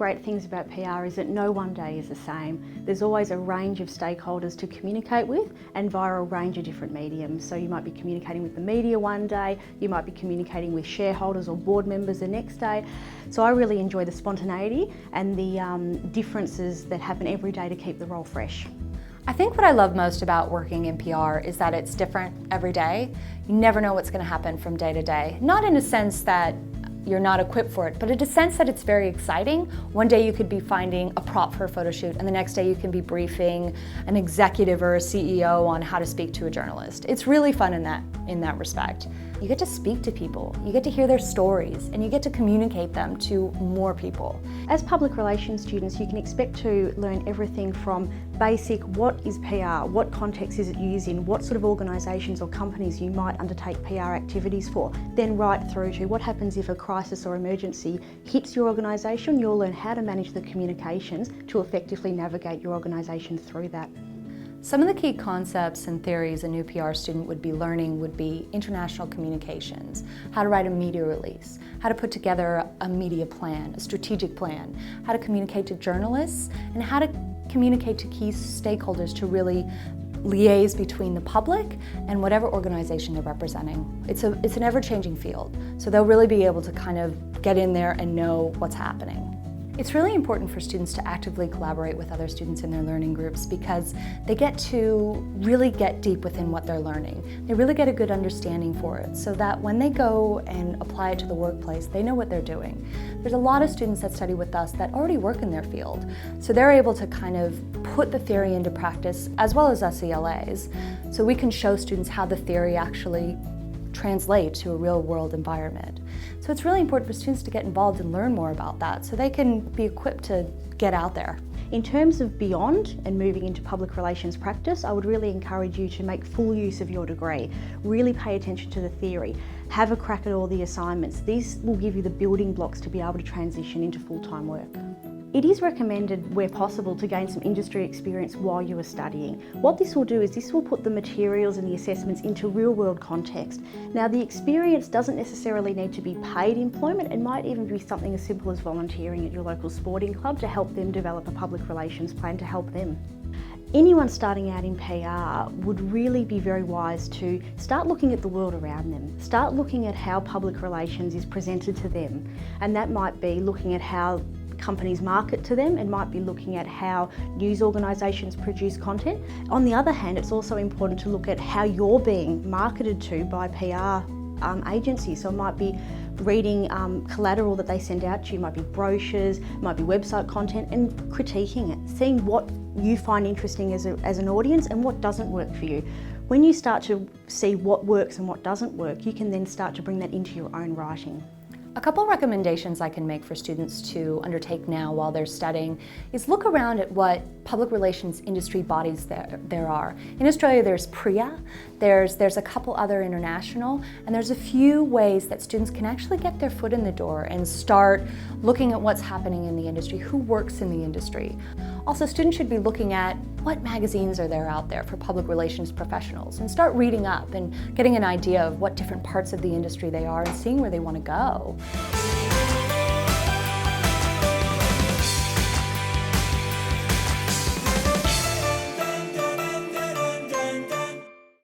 great things about PR is that no one day is the same. There's always a range of stakeholders to communicate with and via a range of different mediums. So you might be communicating with the media one day, you might be communicating with shareholders or board members the next day. So I really enjoy the spontaneity and the differences that happen every day to keep the role fresh. I think what I love most about working in PR is that it's different every day. You never know what's going to happen from day to day. Not in a sense that you're not equipped for it, but in a sense that it's very exciting. One day you could be finding a prop for a photo shoot, and the next day you can be briefing an executive or a CEO on how to speak to a journalist. It's really fun in that respect. You get to speak to people, you get to hear their stories, and you get to communicate them to more people. As public relations students, you can expect to learn everything from basic, what is PR, what context is it used in, what sort of organisations or companies you might undertake PR activities for, then right through to what happens if a crisis or emergency hits your organisation. You'll learn how to manage the communications to effectively navigate your organisation through that. Some of the key concepts and theories a new PR student would be learning would be international communications, how to write a media release, how to put together a media plan, a strategic plan, how to communicate to journalists, and how to communicate to key stakeholders to really liaise between the public and whatever organization they're representing. It's an ever-changing field, so they'll really be able to kind of get in there and know what's happening. It's really important for students to actively collaborate with other students in their learning groups because they get to really get deep within what they're learning. They really get a good understanding for it so that when they go and apply it to the workplace, they know what they're doing. There's a lot of students that study with us that already work in their field, so they're able to kind of put the theory into practice as well as us ELAs, so we can show students how the theory actually translate to a real-world environment. So it's really important for students to get involved and learn more about that so they can be equipped to get out there. In terms of beyond and moving into public relations practice, I would really encourage you to make full use of your degree. Really pay attention to the theory. Have a crack at all the assignments. These will give you the building blocks to be able to transition into full-time work. It is recommended, where possible, to gain some industry experience while you are studying. What this will do is this will put the materials and the assessments into real-world context. Now, the experience doesn't necessarily need to be paid employment. It might even be something as simple as volunteering at your local sporting club to help them develop a public relations plan to help them. Anyone starting out in PR would really be very wise to start looking at the world around them. Start looking at how public relations is presented to them. And that might be looking at how companies market to them, and might be looking at how news organisations produce content. On the other hand, it's also important to look at how you're being marketed to by PR agencies. So it might be reading collateral that they send out to you, might be brochures, might be website content, and critiquing it, seeing what you find interesting as an audience and what doesn't work for you. When you start to see what works and what doesn't work, you can then start to bring that into your own writing. A couple recommendations I can make for students to undertake now while they're studying is look around at what public relations industry bodies there are. In Australia there's PRIA, there's a couple other international, and there's a few ways that students can actually get their foot in the door and start looking at what's happening in the industry, who works in the industry. Also, students should be looking at what magazines are there out there for public relations professionals and start reading up and getting an idea of what different parts of the industry they are and seeing where they want to go.